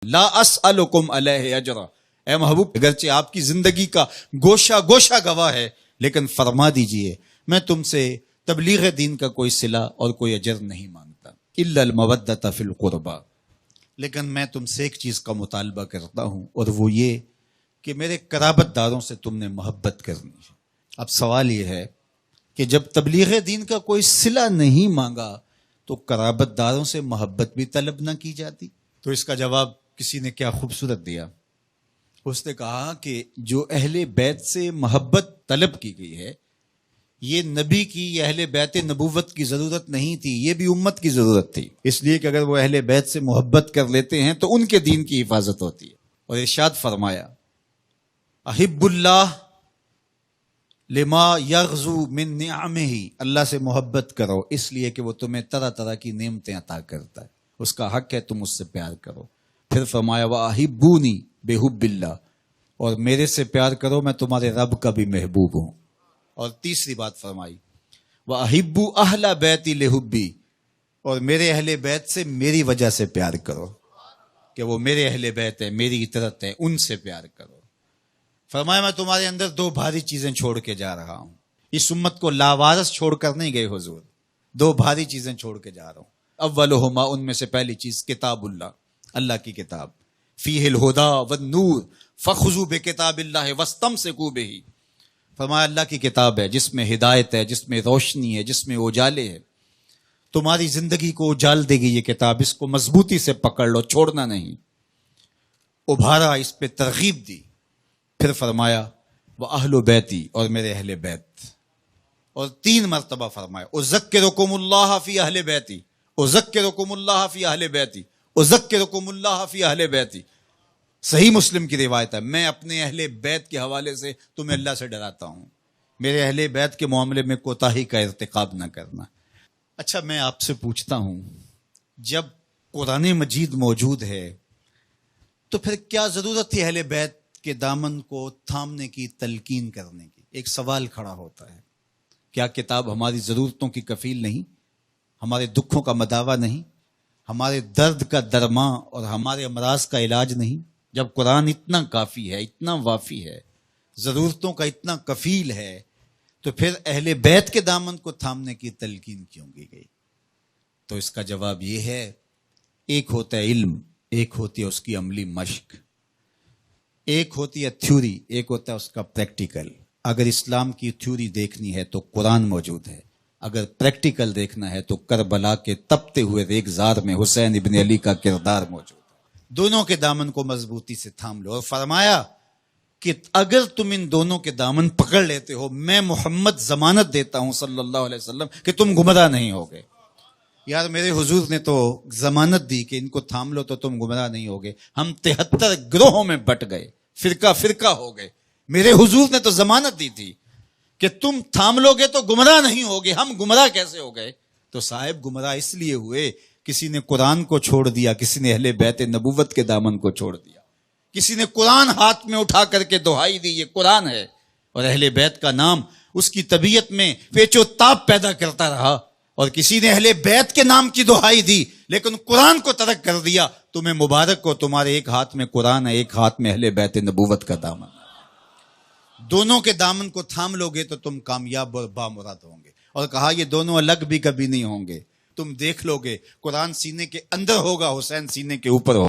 لا اسألکم علیہ اجرا، اے محبوب اگرچہ آپ کی زندگی کا گوشہ گوشہ گواہ ہے، لیکن فرما دیجئے میں تم سے تبلیغ دین کا کوئی صلہ اور کوئی اجر نہیں مانگتا، الا المودۃ فی القربى، لیکن میں تم سے ایک چیز کا مطالبہ کرتا ہوں، اور وہ یہ کہ میرے قرابت داروں سے تم نے محبت کرنی ہے۔ اب سوال یہ ہے کہ جب تبلیغ دین کا کوئی صلہ نہیں مانگا تو قرابت داروں سے محبت بھی طلب نہ کی جاتی؟ تو اس کا جواب کسی نے کیا خوبصورت دیا، اس نے کہا کہ جو اہل بیت سے محبت طلب کی گئی ہے، یہ نبی کی، یہ اہل بیت نبوت کی ضرورت نہیں تھی، یہ بھی امت کی ضرورت تھی، اس لیے کہ اگر وہ اہل بیت سے محبت کر لیتے ہیں تو ان کے دین کی حفاظت ہوتی ہے۔ اور ارشاد فرمایا احب اللہ لما یغزو من نعمہ، اللہ سے محبت کرو اس لیے کہ وہ تمہیں طرح طرح کی نعمتیں عطا کرتا ہے، اس کا حق ہے تم اس سے پیار کرو۔ پھر فرمایا وَأَحِبُّونِي بِحُبِّ اللَّهِ، اور میرے سے پیار کرو میں تمہارے رب کا بھی محبوب ہوں۔ اور تیسری بات فرمائی وَأَحِبُّ أَهْلَ بَيْتِي لِحُبِّي، اور میرے اہل بیت سے میری وجہ سے پیار کرو، کہ وہ میرے اہل بیت ہیں، میری اطاعت ہے، ان سے پیار کرو۔ فرمایا میں تمہارے اندر دو بھاری چیزیں چھوڑ کے جا رہا ہوں، اس امت کو لاوارث چھوڑ کر نہیں گئے حضور، دو بھاری چیزیں چھوڑ کے جا رہا ہوں۔ اولہما، ان میں سے پہلی چیز کتاب اللہ، اللہ کی کتاب، فیہ الہدی والنور فخذوا بکتاب اللہ واستمسکوا بہ، فرمایا اللہ کی کتاب ہے جس میں ہدایت ہے، جس میں روشنی ہے، جس میں اجالے ہے، تمہاری زندگی کو اجال دے گی یہ کتاب، اس کو مضبوطی سے پکڑ لو، چھوڑنا نہیں۔ ابھارا، اس پہ ترغیب دی۔ پھر فرمایا وَأَهْلُ بَيْتِي، اور میرے اہل بیت، اور تین مرتبہ فرمایا اذکرکم اللہ فی اہل بیتی، اذکرکم اللہ فی اہل بیتی، اذکرکم اللہ فی اہل بیتی۔ صحیح مسلم کی روایت ہے، میں اپنے اہل بیت کے حوالے سے تمہیں اللہ سے ڈراتا ہوں، میرے اہل بیت کے معاملے میں کوتاہی کا ارتکاب نہ کرنا۔ اچھا میں آپ سے پوچھتا ہوں، جب قرآن مجید موجود ہے تو پھر کیا ضرورت تھی اہل بیت کے دامن کو تھامنے کی، تلقین کرنے کی؟ ایک سوال کھڑا ہوتا ہے، کیا کتاب ہماری ضرورتوں کی کفیل نہیں، ہمارے دکھوں کا مداوا نہیں، ہمارے درد کا درماں اور ہمارے امراض کا علاج نہیں؟ جب قرآن اتنا کافی ہے، اتنا وافی ہے، ضرورتوں کا اتنا کفیل ہے، تو پھر اہل بیت کے دامن کو تھامنے کی تلقین کیوں کی گئی؟ تو اس کا جواب یہ ہے، ایک ہوتا ہے علم، ایک ہوتی ہے اس کی عملی مشق، ایک ہوتی ہے تھیوری، ایک ہوتا ہے اس کا پریکٹیکل۔ اگر اسلام کی تھیوری دیکھنی ہے تو قرآن موجود ہے، اگر پریکٹیکل دیکھنا ہے تو کربلا کے تپتے ہوئے ریگزار میں حسین ابن علی کا کردار موجود ہے۔ دونوں کے دامن کو مضبوطی سے تھام لو، اور فرمایا کہ اگر تم ان دونوں کے دامن پکڑ لیتے ہو، میں محمد ضمانت دیتا ہوں صلی اللہ علیہ وسلم کہ تم گمراہ نہیں ہوگے۔ یار میرے حضور نے تو ضمانت دی کہ ان کو تھام لو تو تم گمراہ نہیں ہوگے، ہم 73 گروہوں میں بٹ گئے، فرقہ فرقہ ہو گئے، میرے حضور نے تو ضمانت دی تھی کہ تم تھام لو گے تو گمراہ نہیں ہوگے، ہم گمراہ کیسے ہو گئے؟ تو صاحب گمراہ اس لیے ہوئے، کسی نے قرآن کو چھوڑ دیا، کسی نے اہل بیت نبوت کے دامن کو چھوڑ دیا، کسی نے قرآن ہاتھ میں اٹھا کر کے دہائی دی یہ قرآن ہے، اور اہل بیت کا نام اس کی طبیعت میں پیچ و تاب پیدا کرتا رہا، اور کسی نے اہل بیت کے نام کی دہائی دی لیکن قرآن کو ترک کر دیا۔ تمہیں مبارک ہو، تمہارے ایک ہاتھ میں قرآن ہے، ایک ہاتھ میں اہل بیت نبوت کا دامن ہے، دونوں کے دامن کو تھام لو گے تو تم کامیاب اور بامراد ہوں گے۔ اور کہا یہ دونوں الگ بھی کبھی نہیں ہوں گے، تم دیکھ لو گے، قرآن سینے کے اندر ہوگا، حسین سینے کے اوپر ہوگا۔